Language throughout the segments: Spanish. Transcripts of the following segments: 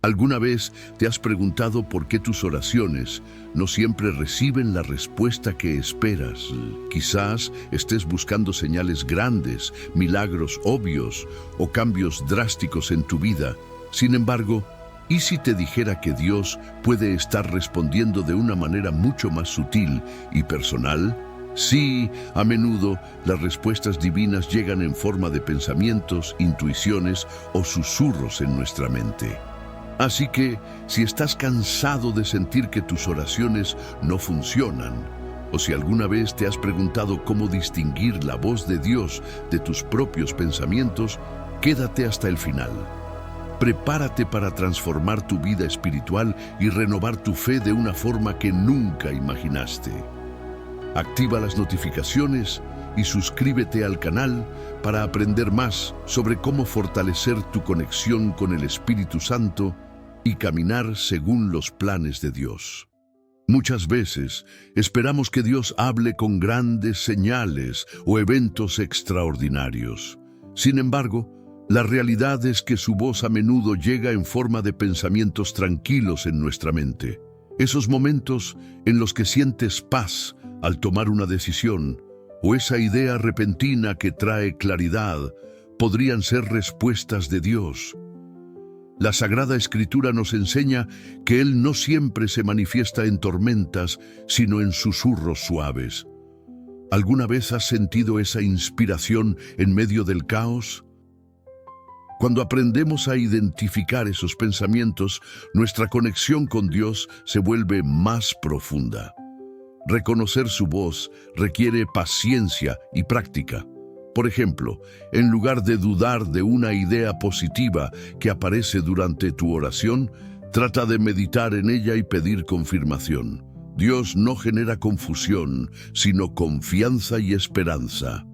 ¿Alguna vez te has preguntado por qué tus oraciones no siempre reciben la respuesta que esperas? Quizás estés buscando señales grandes, milagros obvios o cambios drásticos en tu vida. Sin embargo, ¿y si te dijera que Dios puede estar respondiendo de una manera mucho más sutil y personal? Sí, a menudo las respuestas divinas llegan en forma de pensamientos, intuiciones o susurros en nuestra mente. Así que, si estás cansado de sentir que tus oraciones no funcionan, o si alguna vez te has preguntado cómo distinguir la voz de Dios de tus propios pensamientos, quédate hasta el final. Prepárate para transformar tu vida espiritual y renovar tu fe de una forma que nunca imaginaste. Activa las notificaciones y suscríbete al canal para aprender más sobre cómo fortalecer tu conexión con el Espíritu Santo y caminar según los planes de Dios. Muchas veces esperamos que Dios hable con grandes señales o eventos extraordinarios. Sin embargo, la realidad es que su voz a menudo llega en forma de pensamientos tranquilos en nuestra mente. Esos momentos en los que sientes paz al tomar una decisión o esa idea repentina que trae claridad podrían ser respuestas de Dios. La Sagrada Escritura nos enseña que Él no siempre se manifiesta en tormentas, sino en susurros suaves. ¿Alguna vez has sentido esa inspiración en medio del caos? Cuando aprendemos a identificar esos pensamientos, nuestra conexión con Dios se vuelve más profunda. Reconocer su voz requiere paciencia y práctica. Por ejemplo, en lugar de dudar de una idea positiva que aparece durante tu oración, trata de meditar en ella y pedir confirmación. Dios no genera confusión, sino confianza y esperanza.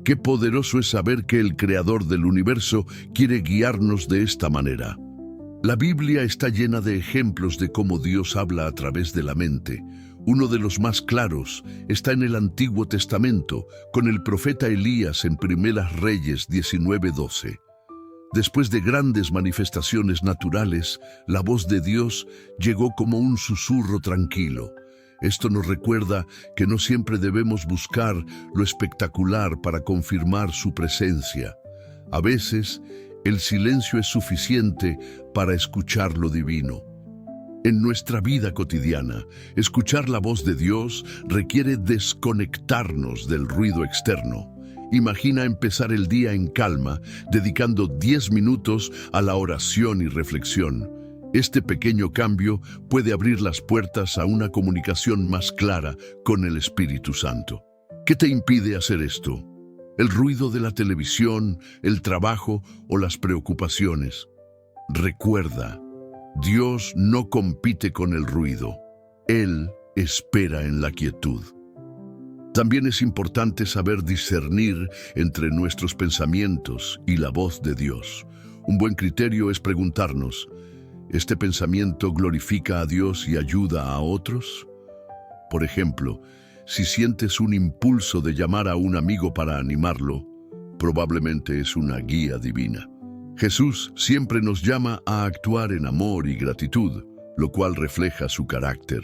Qué poderoso es saber que el Creador del universo quiere guiarnos de esta manera. La Biblia está llena de ejemplos de cómo Dios habla a través de la mente. Uno de los más claros está en el Antiguo Testamento, con el profeta Elías en Primeras Reyes 19:12. Después de grandes manifestaciones naturales, la voz de Dios llegó como un susurro tranquilo. Esto nos recuerda que no siempre debemos buscar lo espectacular para confirmar su presencia. A veces, el silencio es suficiente para escuchar lo divino. En nuestra vida cotidiana, escuchar la voz de Dios requiere desconectarnos del ruido externo. Imagina empezar el día en calma, dedicando 10 minutos a la oración y reflexión. Este pequeño cambio puede abrir las puertas a una comunicación más clara con el Espíritu Santo. ¿Qué te impide hacer esto? ¿El ruido de la televisión, el trabajo o las preocupaciones? Recuerda, Dios no compite con el ruido. Él espera en la quietud. También es importante saber discernir entre nuestros pensamientos y la voz de Dios. Un buen criterio es preguntarnos, ¿este pensamiento glorifica a Dios y ayuda a otros? Por ejemplo, si sientes un impulso de llamar a un amigo para animarlo, probablemente es una guía divina. Jesús siempre nos llama a actuar en amor y gratitud, lo cual refleja su carácter.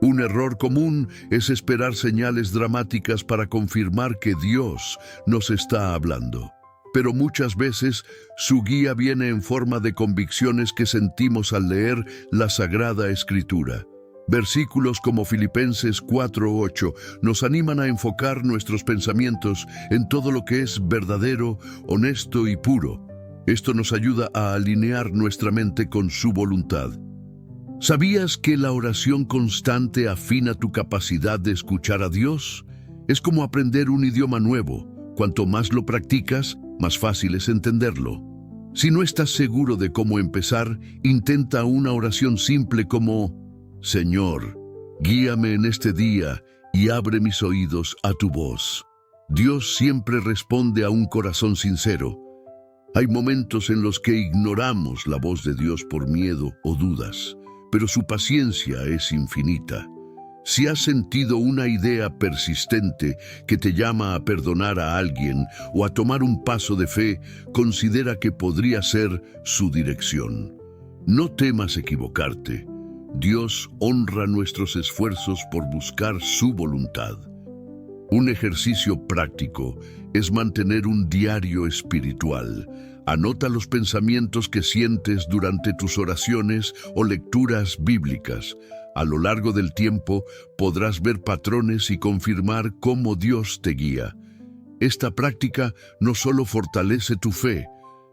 Un error común es esperar señales dramáticas para confirmar que Dios nos está hablando. Pero muchas veces su guía viene en forma de convicciones que sentimos al leer la Sagrada Escritura. Versículos como Filipenses 4:8 nos animan a enfocar nuestros pensamientos en todo lo que es verdadero, honesto y puro. Esto nos ayuda a alinear nuestra mente con su voluntad. ¿Sabías que la oración constante afina tu capacidad de escuchar a Dios? Es como aprender un idioma nuevo. Cuanto más lo practicas, más fácil es entenderlo. Si no estás seguro de cómo empezar, intenta una oración simple como: Señor, guíame en este día y abre mis oídos a tu voz. Dios siempre responde a un corazón sincero. Hay momentos en los que ignoramos la voz de Dios por miedo o dudas, pero su paciencia es infinita. Si has sentido una idea persistente que te llama a perdonar a alguien o a tomar un paso de fe, considera que podría ser su dirección. No temas equivocarte. Dios honra nuestros esfuerzos por buscar su voluntad. Un ejercicio práctico es mantener un diario espiritual. Anota los pensamientos que sientes durante tus oraciones o lecturas bíblicas. A lo largo del tiempo podrás ver patrones y confirmar cómo Dios te guía. Esta práctica no solo fortalece tu fe,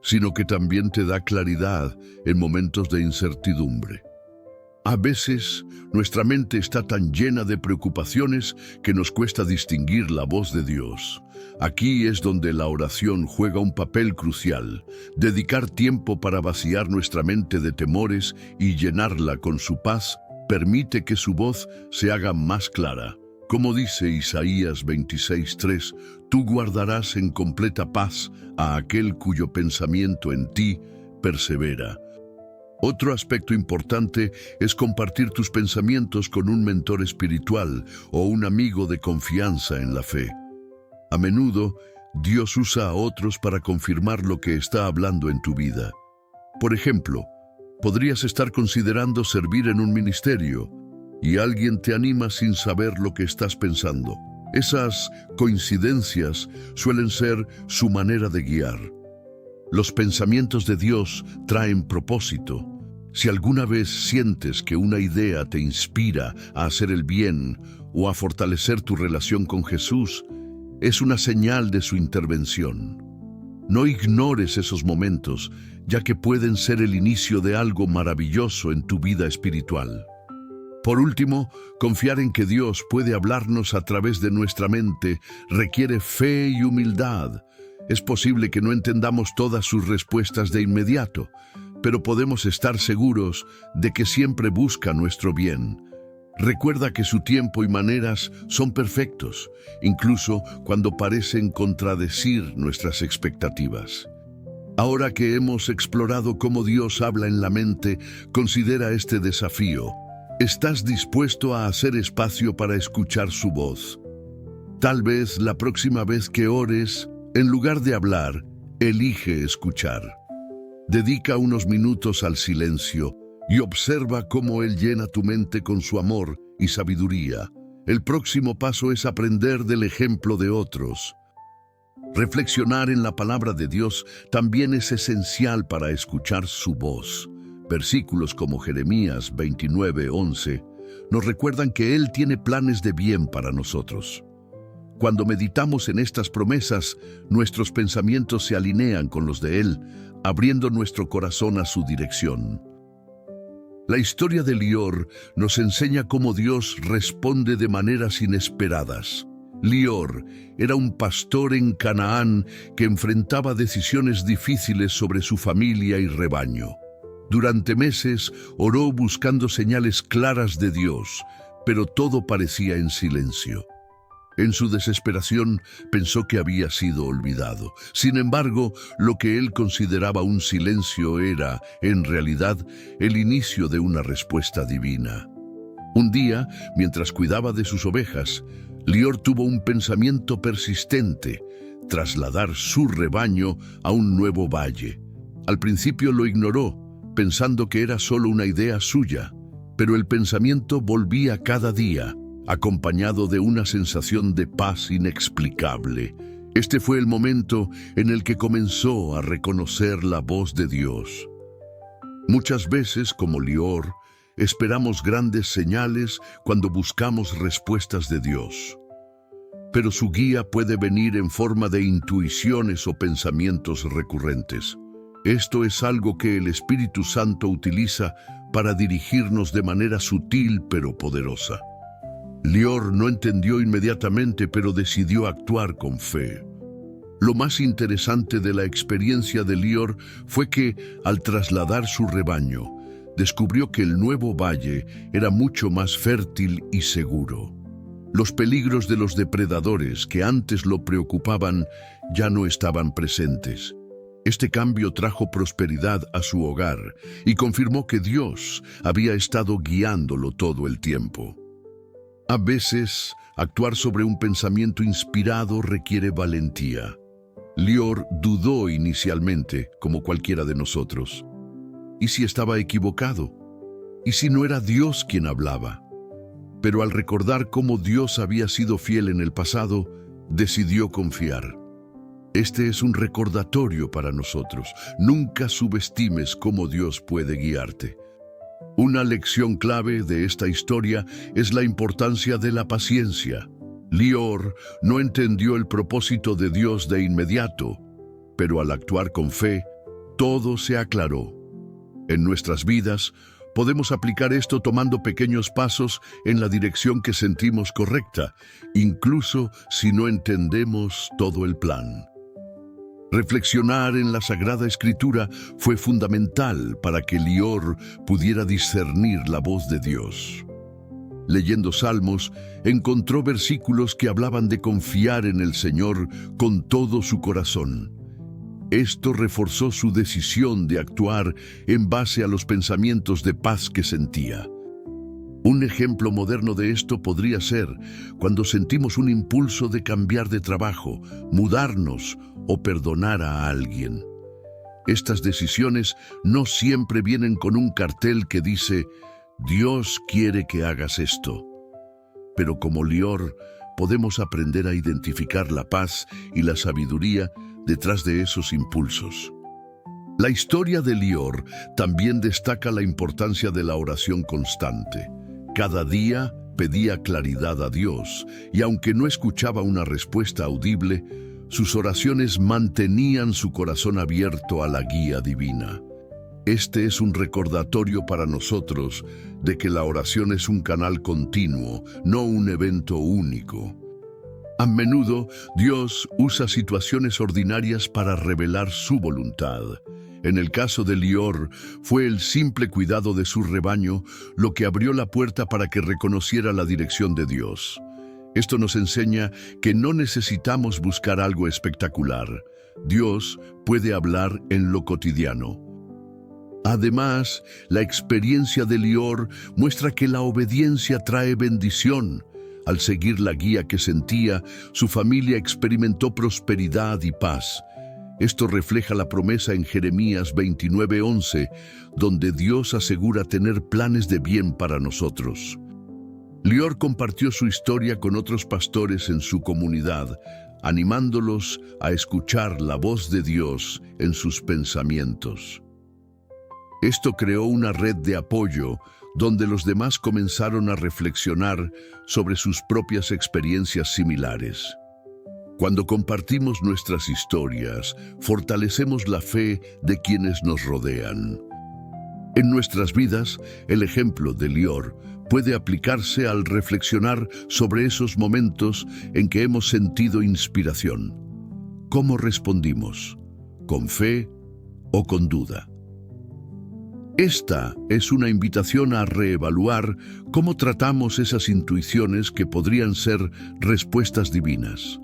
sino que también te da claridad en momentos de incertidumbre. A veces, nuestra mente está tan llena de preocupaciones que nos cuesta distinguir la voz de Dios. Aquí es donde la oración juega un papel crucial. Dedicar tiempo para vaciar nuestra mente de temores y llenarla con su paz permite que su voz se haga más clara. Como dice Isaías 26:3, tú guardarás en completa paz a aquel cuyo pensamiento en ti persevera. Otro aspecto importante es compartir tus pensamientos con un mentor espiritual o un amigo de confianza en la fe. A menudo, Dios usa a otros para confirmar lo que está hablando en tu vida. Por ejemplo, podrías estar considerando servir en un ministerio y alguien te anima sin saber lo que estás pensando. Esas coincidencias suelen ser su manera de guiar. Los pensamientos de Dios traen propósito. Si alguna vez sientes que una idea te inspira a hacer el bien o a fortalecer tu relación con Jesús, es una señal de su intervención. No ignores esos momentos, ya que pueden ser el inicio de algo maravilloso en tu vida espiritual. Por último, confiar en que Dios puede hablarnos a través de nuestra mente requiere fe y humildad. Es posible que no entendamos todas sus respuestas de inmediato, pero podemos estar seguros de que siempre busca nuestro bien. Recuerda que su tiempo y maneras son perfectos, incluso cuando parecen contradecir nuestras expectativas. Ahora que hemos explorado cómo Dios habla en la mente, considera este desafío. ¿Estás dispuesto a hacer espacio para escuchar su voz? Tal vez la próxima vez que ores, en lugar de hablar, elige escuchar. Dedica unos minutos al silencio y observa cómo Él llena tu mente con su amor y sabiduría. El próximo paso es aprender del ejemplo de otros. Reflexionar en la palabra de Dios también es esencial para escuchar su voz. Versículos como Jeremías 29:11 nos recuerdan que Él tiene planes de bien para nosotros. Cuando meditamos en estas promesas, nuestros pensamientos se alinean con los de Él, abriendo nuestro corazón a su dirección. La historia de Lior nos enseña cómo Dios responde de maneras inesperadas. Lior era un pastor en Canaán que enfrentaba decisiones difíciles sobre su familia y rebaño. Durante meses oró buscando señales claras de Dios, pero todo parecía en silencio. En su desesperación pensó que había sido olvidado. Sin embargo, lo que él consideraba un silencio era, en realidad, el inicio de una respuesta divina. Un día, mientras cuidaba de sus ovejas, Lior tuvo un pensamiento persistente: trasladar su rebaño a un nuevo valle. Al principio lo ignoró, pensando que era solo una idea suya, pero el pensamiento volvía cada día, acompañado de una sensación de paz inexplicable. Este fue el momento en el que comenzó a reconocer la voz de Dios. Muchas veces, como Lior, esperamos grandes señales cuando buscamos respuestas de Dios. Pero su guía puede venir en forma de intuiciones o pensamientos recurrentes. Esto es algo que el Espíritu Santo utiliza para dirigirnos de manera sutil pero poderosa. Lior no entendió inmediatamente, pero decidió actuar con fe. Lo más interesante de la experiencia de Lior fue que, al trasladar su rebaño, descubrió que el nuevo valle era mucho más fértil y seguro. Los peligros de los depredadores que antes lo preocupaban ya no estaban presentes. Este cambio trajo prosperidad a su hogar y confirmó que Dios había estado guiándolo todo el tiempo. A veces, actuar sobre un pensamiento inspirado requiere valentía. Lior dudó inicialmente, como cualquiera de nosotros. ¿Y si estaba equivocado? ¿Y si no era Dios quien hablaba? Pero al recordar cómo Dios había sido fiel en el pasado, decidió confiar. Este es un recordatorio para nosotros. Nunca subestimes cómo Dios puede guiarte. Una lección clave de esta historia es la importancia de la paciencia. Lior no entendió el propósito de Dios de inmediato, pero al actuar con fe, todo se aclaró. En nuestras vidas, podemos aplicar esto tomando pequeños pasos en la dirección que sentimos correcta, incluso si no entendemos todo el plan. Reflexionar en la Sagrada Escritura fue fundamental para que Lior pudiera discernir la voz de Dios. Leyendo Salmos, encontró versículos que hablaban de confiar en el Señor con todo su corazón. Esto reforzó su decisión de actuar en base a los pensamientos de paz que sentía. Un ejemplo moderno de esto podría ser cuando sentimos un impulso de cambiar de trabajo, mudarnos o perdonar a alguien. Estas decisiones no siempre vienen con un cartel que dice «Dios quiere que hagas esto». Pero como Lior, podemos aprender a identificar la paz y la sabiduría detrás de esos impulsos. La historia de Lior también destaca la importancia de la oración constante. Cada día pedía claridad a Dios, y aunque no escuchaba una respuesta audible, sus oraciones mantenían su corazón abierto a la guía divina. Este es un recordatorio para nosotros de que la oración es un canal continuo, no un evento único. A menudo, Dios usa situaciones ordinarias para revelar su voluntad. En el caso de Lior, fue el simple cuidado de su rebaño lo que abrió la puerta para que reconociera la dirección de Dios. Esto nos enseña que no necesitamos buscar algo espectacular. Dios puede hablar en lo cotidiano. Además, la experiencia de Lior muestra que la obediencia trae bendición. Al seguir la guía que sentía, su familia experimentó prosperidad y paz. Esto refleja la promesa en Jeremías 29:11, donde Dios asegura tener planes de bien para nosotros. Lior compartió su historia con otros pastores en su comunidad, animándolos a escuchar la voz de Dios en sus pensamientos. Esto creó una red de apoyo donde los demás comenzaron a reflexionar sobre sus propias experiencias similares. Cuando compartimos nuestras historias, fortalecemos la fe de quienes nos rodean. En nuestras vidas, el ejemplo de Lior puede aplicarse al reflexionar sobre esos momentos en que hemos sentido inspiración. ¿Cómo respondimos? ¿Con fe o con duda? Esta es una invitación a reevaluar cómo tratamos esas intuiciones que podrían ser respuestas divinas.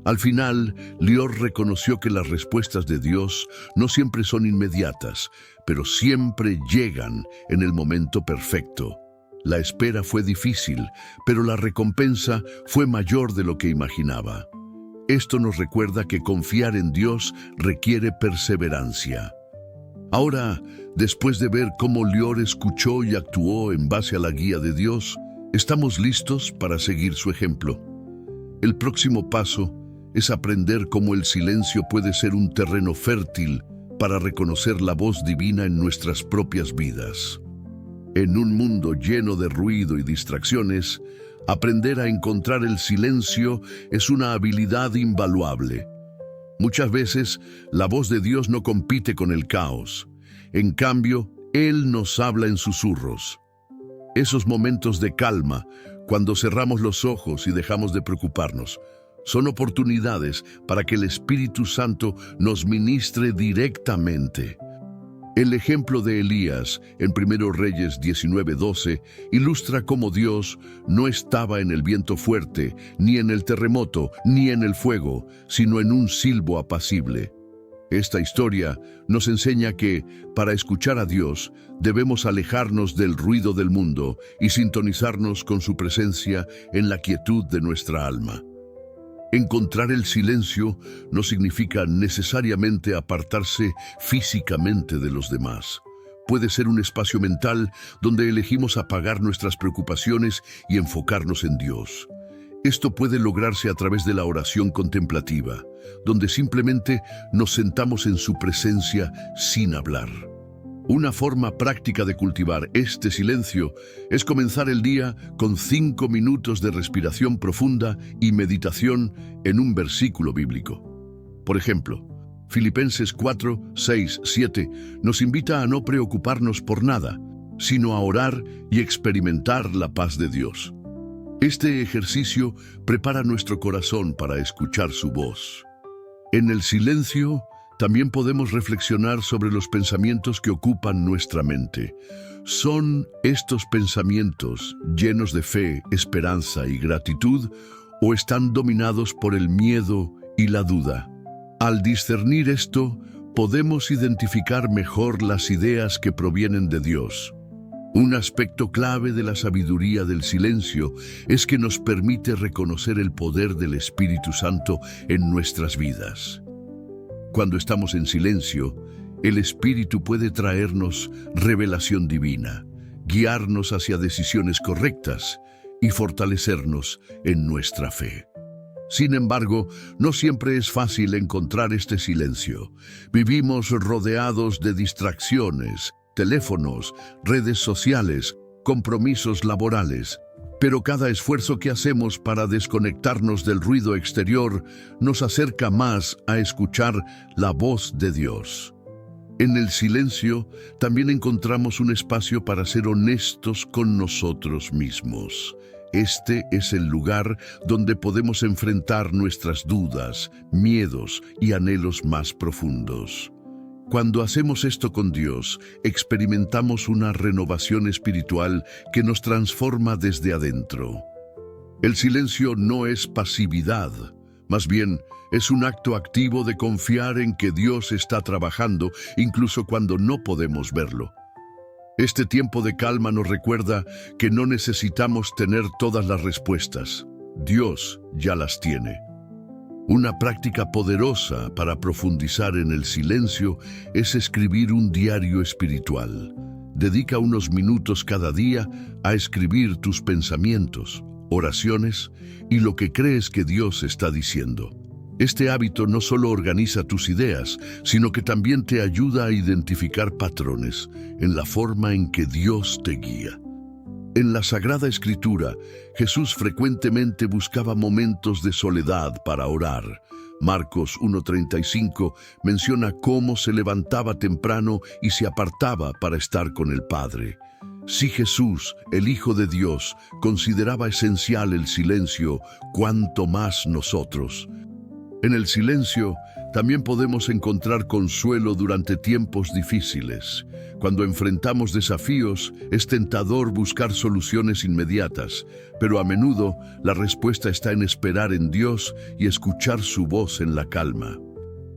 Al final, Lior reconoció que las respuestas de Dios no siempre son inmediatas, pero siempre llegan en el momento perfecto. La espera fue difícil, pero la recompensa fue mayor de lo que imaginaba. Esto nos recuerda que confiar en Dios requiere perseverancia. Ahora, después de ver cómo Lior escuchó y actuó en base a la guía de Dios, estamos listos para seguir su ejemplo. El próximo paso es aprender cómo el silencio puede ser un terreno fértil para reconocer la voz divina en nuestras propias vidas. En un mundo lleno de ruido y distracciones, aprender a encontrar el silencio es una habilidad invaluable. Muchas veces, la voz de Dios no compite con el caos. En cambio, Él nos habla en susurros. Esos momentos de calma, cuando cerramos los ojos y dejamos de preocuparnos, son oportunidades para que el Espíritu Santo nos ministre directamente. El ejemplo de Elías en 1 Reyes 19:12 ilustra cómo Dios no estaba en el viento fuerte, ni en el terremoto, ni en el fuego, sino en un silbo apacible. Esta historia nos enseña que, para escuchar a Dios, debemos alejarnos del ruido del mundo y sintonizarnos con su presencia en la quietud de nuestra alma. Encontrar el silencio no significa necesariamente apartarse físicamente de los demás. puede ser un espacio mental donde elegimos apagar nuestras preocupaciones y enfocarnos en Dios. Esto puede lograrse a través de la oración contemplativa, donde simplemente nos sentamos en su presencia sin hablar. Una forma práctica de cultivar este silencio es comenzar el día con 5 minutos de respiración profunda y meditación en un versículo bíblico. Por ejemplo, Filipenses 4, 6, 7 nos invita a no preocuparnos por nada, sino a orar y experimentar la paz de Dios. Este ejercicio prepara nuestro corazón para escuchar su voz. En el silencio, también podemos reflexionar sobre los pensamientos que ocupan nuestra mente. ¿Son estos pensamientos llenos de fe, esperanza y gratitud, o están dominados por el miedo y la duda? Al discernir esto, podemos identificar mejor las ideas que provienen de Dios. Un aspecto clave de la sabiduría del silencio es que nos permite reconocer el poder del Espíritu Santo en nuestras vidas. Cuando estamos en silencio, el Espíritu puede traernos revelación divina, guiarnos hacia decisiones correctas y fortalecernos en nuestra fe. Sin embargo, no siempre es fácil encontrar este silencio. Vivimos rodeados de distracciones, teléfonos, redes sociales, compromisos laborales. Pero cada esfuerzo que hacemos para desconectarnos del ruido exterior nos acerca más a escuchar la voz de Dios. En el silencio también encontramos un espacio para ser honestos con nosotros mismos. Este es el lugar donde podemos enfrentar nuestras dudas, miedos y anhelos más profundos. Cuando hacemos esto con Dios, experimentamos una renovación espiritual que nos transforma desde adentro. El silencio no es pasividad, más bien es un acto activo de confiar en que Dios está trabajando incluso cuando no podemos verlo. Este tiempo de calma nos recuerda que no necesitamos tener todas las respuestas. Dios ya las tiene. Una práctica poderosa para profundizar en el silencio es escribir un diario espiritual. Dedica unos minutos cada día a escribir tus pensamientos, oraciones y lo que crees que Dios está diciendo. Este hábito no solo organiza tus ideas, sino que también te ayuda a identificar patrones en la forma en que Dios te guía. En la Sagrada Escritura, Jesús frecuentemente buscaba momentos de soledad para orar. Marcos 1:35 menciona cómo se levantaba temprano y se apartaba para estar con el Padre. Si Jesús, el Hijo de Dios, consideraba esencial el silencio, ¿cuánto más nosotros? En el silencio también podemos encontrar consuelo durante tiempos difíciles. Cuando enfrentamos desafíos, es tentador buscar soluciones inmediatas, pero a menudo la respuesta está en esperar en Dios y escuchar su voz en la calma.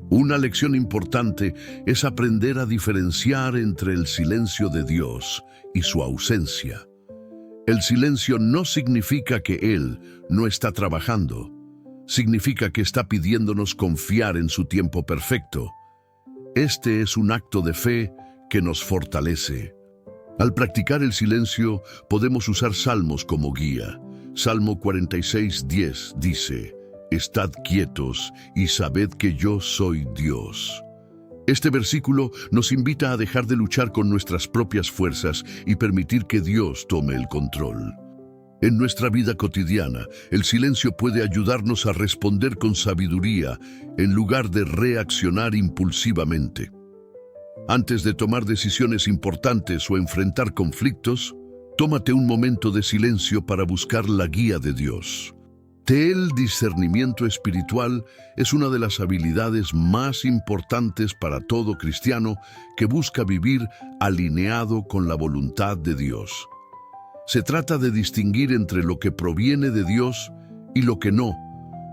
Una lección importante es aprender a diferenciar entre el silencio de Dios y su ausencia. El silencio no significa que Él no está trabajando. Significa que está pidiéndonos confiar en su tiempo perfecto. Este es un acto de fe que nos fortalece. Al practicar el silencio, podemos usar salmos como guía. Salmo 46:10 dice: «Estad quietos y sabed que yo soy Dios». Este versículo nos invita a dejar de luchar con nuestras propias fuerzas y permitir que Dios tome el control. En nuestra vida cotidiana, el silencio puede ayudarnos a responder con sabiduría en lugar de reaccionar impulsivamente. Antes de tomar decisiones importantes o enfrentar conflictos, tómate un momento de silencio para buscar la guía de Dios. El discernimiento espiritual es una de las habilidades más importantes para todo cristiano que busca vivir alineado con la voluntad de Dios. Se trata de distinguir entre lo que proviene de Dios y lo que no,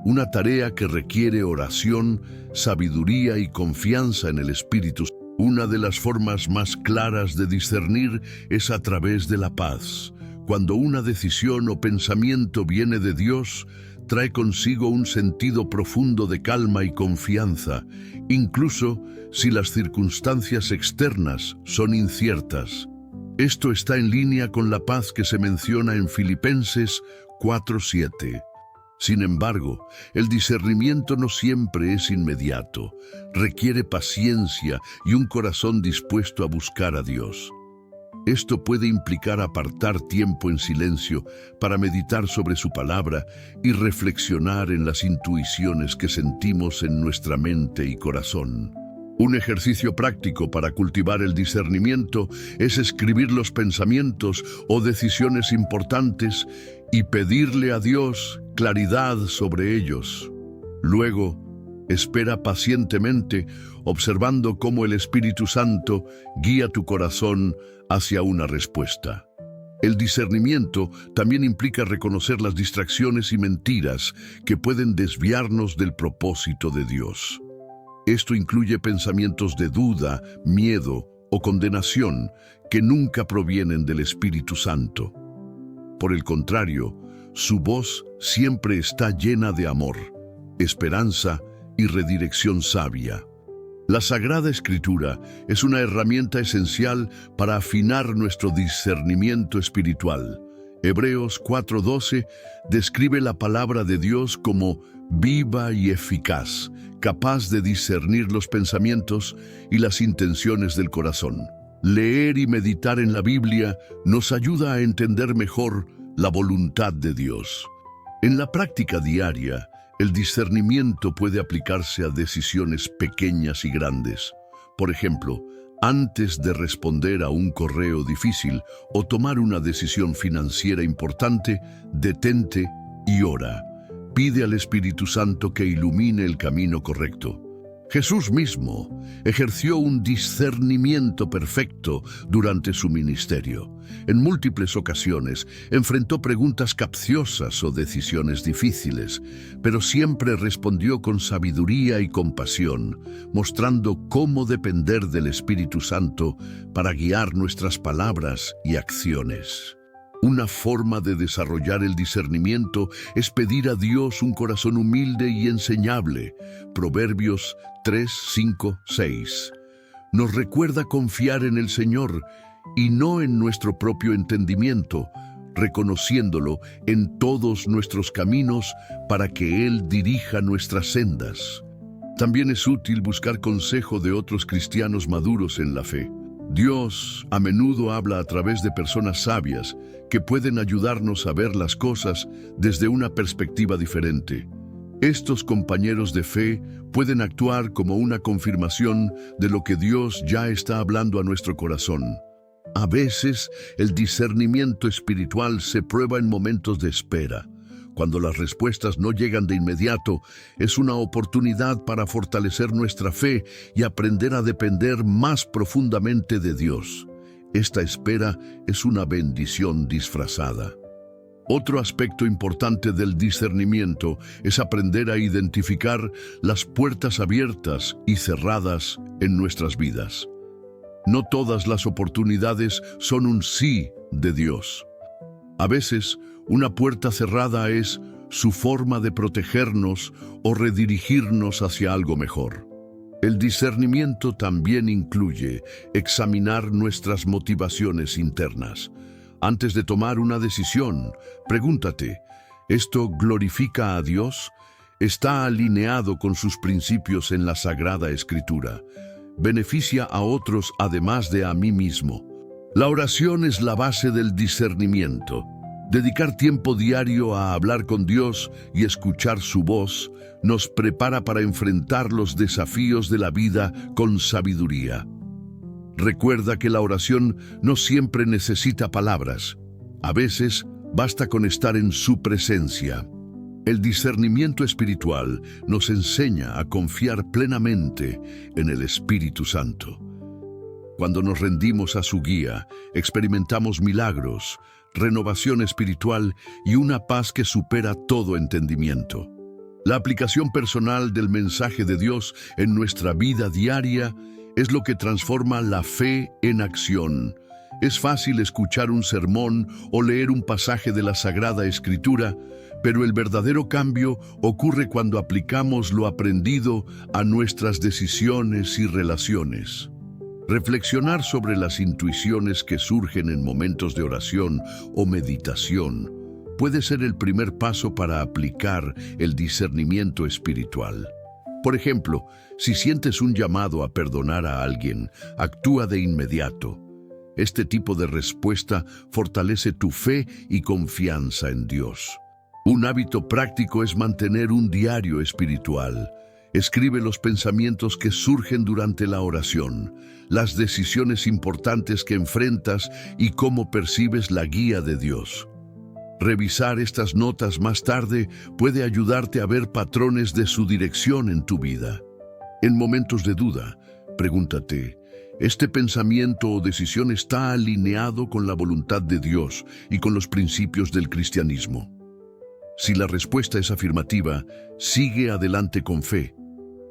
una tarea que requiere oración, sabiduría y confianza en el Espíritu. Una de las formas más claras de discernir es a través de la paz. Cuando una decisión o pensamiento viene de Dios, trae consigo un sentido profundo de calma y confianza, incluso si las circunstancias externas son inciertas. Esto está en línea con la paz que se menciona en Filipenses 4:7. Sin embargo, el discernimiento no siempre es inmediato. Requiere paciencia y un corazón dispuesto a buscar a Dios. Esto puede implicar apartar tiempo en silencio para meditar sobre su palabra y reflexionar en las intuiciones que sentimos en nuestra mente y corazón. Un ejercicio práctico para cultivar el discernimiento es escribir los pensamientos o decisiones importantes y pedirle a Dios claridad sobre ellos. Luego, espera pacientemente, observando cómo el Espíritu Santo guía tu corazón hacia una respuesta. El discernimiento también implica reconocer las distracciones y mentiras que pueden desviarnos del propósito de Dios. Esto incluye pensamientos de duda, miedo o condenación que nunca provienen del Espíritu Santo. Por el contrario, su voz siempre está llena de amor, esperanza y redirección sabia. La Sagrada Escritura es una herramienta esencial para afinar nuestro discernimiento espiritual. Hebreos 4:12 describe la palabra de Dios como viva y eficaz, capaz de discernir los pensamientos y las intenciones del corazón. Leer y meditar en la Biblia nos ayuda a entender mejor la voluntad de Dios. En la práctica diaria, el discernimiento puede aplicarse a decisiones pequeñas y grandes. Por ejemplo, antes de responder a un correo difícil o tomar una decisión financiera importante, detente y ora. Pide al Espíritu Santo que ilumine el camino correcto. Jesús mismo ejerció un discernimiento perfecto durante su ministerio. En múltiples ocasiones enfrentó preguntas capciosas o decisiones difíciles, pero siempre respondió con sabiduría y compasión, mostrando cómo depender del Espíritu Santo para guiar nuestras palabras y acciones. Una forma de desarrollar el discernimiento es pedir a Dios un corazón humilde y enseñable. Proverbios 3, 5, 6. Nos recuerda confiar en el Señor y no en nuestro propio entendimiento, reconociéndolo en todos nuestros caminos para que Él dirija nuestras sendas. También es útil buscar consejo de otros cristianos maduros en la fe. Dios a menudo habla a través de personas sabias que pueden ayudarnos a ver las cosas desde una perspectiva diferente. Estos compañeros de fe pueden actuar como una confirmación de lo que Dios ya está hablando a nuestro corazón. A veces, el discernimiento espiritual se prueba en momentos de espera. Cuando las respuestas no llegan de inmediato, es una oportunidad para fortalecer nuestra fe y aprender a depender más profundamente de Dios. Esta espera es una bendición disfrazada. Otro aspecto importante del discernimiento es aprender a identificar las puertas abiertas y cerradas en nuestras vidas. No todas las oportunidades son un sí de Dios. A veces, una puerta cerrada es su forma de protegernos o redirigirnos hacia algo mejor. El discernimiento también incluye examinar nuestras motivaciones internas. Antes de tomar una decisión, pregúntate, ¿esto glorifica a Dios? ¿Está alineado con sus principios en la Sagrada Escritura? ¿Beneficia a otros además de a mí mismo? La oración es la base del discernimiento. Dedicar tiempo diario a hablar con Dios y escuchar su voz nos prepara para enfrentar los desafíos de la vida con sabiduría. Recuerda que la oración no siempre necesita palabras. A veces basta con estar en su presencia. El discernimiento espiritual nos enseña a confiar plenamente en el Espíritu Santo. Cuando nos rendimos a su guía, experimentamos milagros, renovación espiritual y una paz que supera todo entendimiento. La aplicación personal del mensaje de Dios en nuestra vida diaria es lo que transforma la fe en acción Es fácil escuchar un sermón o leer un pasaje de la Sagrada Escritura, pero el verdadero cambio ocurre cuando aplicamos lo aprendido a nuestras decisiones y relaciones. Reflexionar sobre las intuiciones que surgen en momentos de oración o meditación puede ser el primer paso para aplicar el discernimiento espiritual. Por ejemplo, si sientes un llamado a perdonar a alguien, actúa de inmediato. Este tipo de respuesta fortalece tu fe y confianza en Dios. Un hábito práctico es mantener un diario espiritual. Escribe los pensamientos que surgen durante la oración, las decisiones importantes que enfrentas y cómo percibes la guía de Dios. Revisar estas notas más tarde puede ayudarte a ver patrones de su dirección en tu vida. En momentos de duda, pregúntate, ¿este pensamiento o decisión está alineado con la voluntad de Dios y con los principios del cristianismo? Si la respuesta es afirmativa, sigue adelante con fe.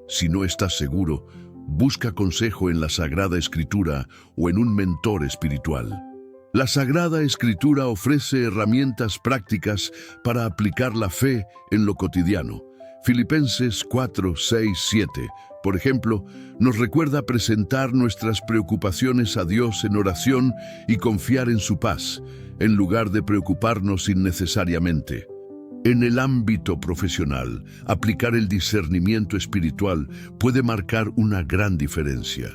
Si no estás seguro, busca consejo en la Sagrada Escritura o en un mentor espiritual. La Sagrada Escritura ofrece herramientas prácticas para aplicar la fe en lo cotidiano. Filipenses 4, 6, 7, por ejemplo, nos recuerda presentar nuestras preocupaciones a Dios en oración y confiar en su paz, en lugar de preocuparnos innecesariamente. En el ámbito profesional, aplicar el discernimiento espiritual puede marcar una gran diferencia.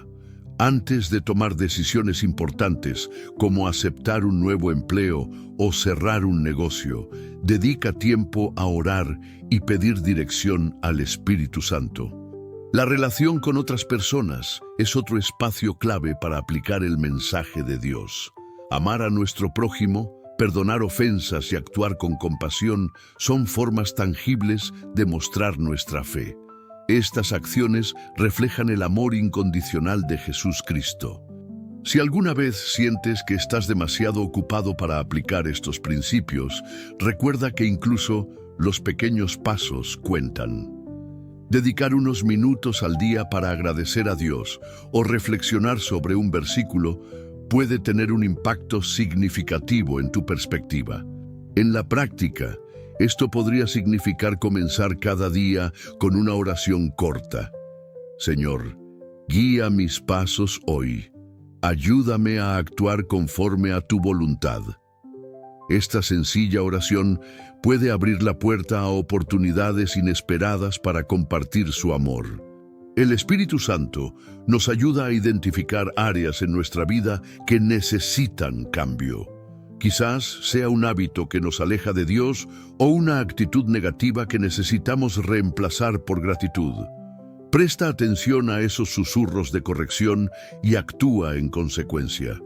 Antes de tomar decisiones importantes, como aceptar un nuevo empleo o cerrar un negocio, dedica tiempo a orar y pedir dirección al Espíritu Santo. La relación con otras personas es otro espacio clave para aplicar el mensaje de Dios. Amar a nuestro prójimo, perdonar ofensas y actuar con compasión son formas tangibles de mostrar nuestra fe. Estas acciones reflejan el amor incondicional de Jesús Cristo. Si alguna vez sientes que estás demasiado ocupado para aplicar estos principios, recuerda que incluso los pequeños pasos cuentan. Dedicar unos minutos al día para agradecer a Dios o reflexionar sobre un versículo puede tener un impacto significativo en tu perspectiva. En la práctica, esto podría significar comenzar cada día con una oración corta. Señor, guía mis pasos hoy. Ayúdame a actuar conforme a tu voluntad. Esta sencilla oración puede abrir la puerta a oportunidades inesperadas para compartir su amor. El Espíritu Santo nos ayuda a identificar áreas en nuestra vida que necesitan cambio. Quizás sea un hábito que nos aleja de Dios o una actitud negativa que necesitamos reemplazar por gratitud. Presta atención a esos susurros de corrección y actúa en consecuencia.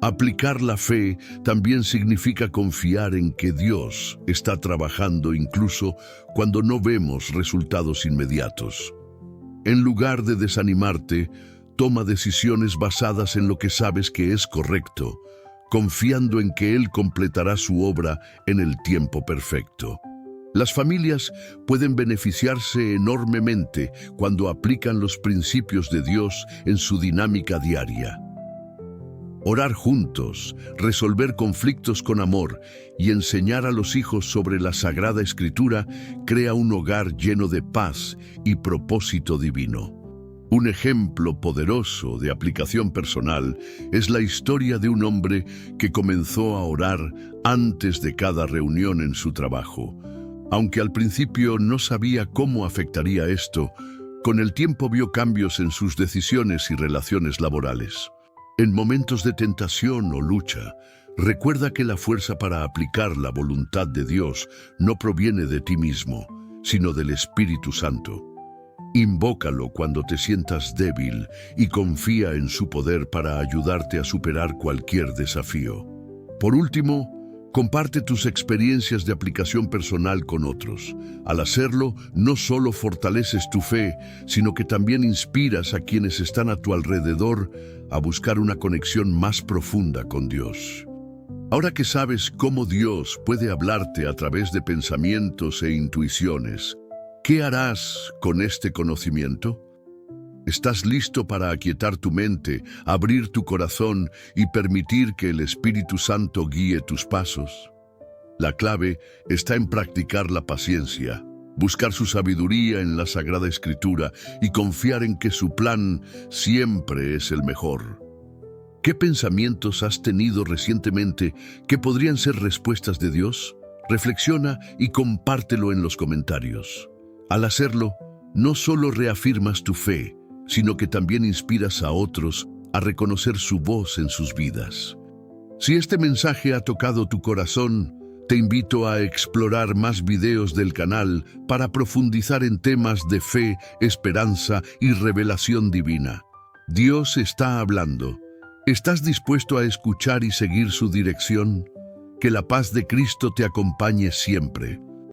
Aplicar la fe también significa confiar en que Dios está trabajando incluso cuando no vemos resultados inmediatos. En lugar de desanimarte, toma decisiones basadas en lo que sabes que es correcto, confiando en que Él completará su obra en el tiempo perfecto. Las familias pueden beneficiarse enormemente cuando aplican los principios de Dios en su dinámica diaria. Orar juntos, resolver conflictos con amor y enseñar a los hijos sobre la Sagrada Escritura crea un hogar lleno de paz y propósito divino. Un ejemplo poderoso de aplicación personal es la historia de un hombre que comenzó a orar antes de cada reunión en su trabajo. Aunque al principio no sabía cómo afectaría esto, con el tiempo vio cambios en sus decisiones y relaciones laborales. En momentos de tentación o lucha, recuerda que la fuerza para aplicar la voluntad de Dios no proviene de ti mismo, sino del Espíritu Santo. Invócalo cuando te sientas débil y confía en su poder para ayudarte a superar cualquier desafío. Por último, comparte tus experiencias de aplicación personal con otros. Al hacerlo, no solo fortaleces tu fe, sino que también inspiras a quienes están a tu alrededor a buscar una conexión más profunda con Dios. Ahora que sabes cómo Dios puede hablarte a través de pensamientos e intuiciones, ¿qué harás con este conocimiento? ¿Estás listo para aquietar tu mente, abrir tu corazón y permitir que el Espíritu Santo guíe tus pasos? La clave está en practicar la paciencia, buscar su sabiduría en la Sagrada Escritura y confiar en que su plan siempre es el mejor. ¿Qué pensamientos has tenido recientemente que podrían ser respuestas de Dios? Reflexiona y compártelo en los comentarios. Al hacerlo, no solo reafirmas tu fe, sino que también inspiras a otros a reconocer su voz en sus vidas. Si este mensaje ha tocado tu corazón, te invito a explorar más videos del canal para profundizar en temas de fe, esperanza y revelación divina. Dios está hablando. ¿Estás dispuesto a escuchar y seguir su dirección? Que la paz de Cristo te acompañe siempre.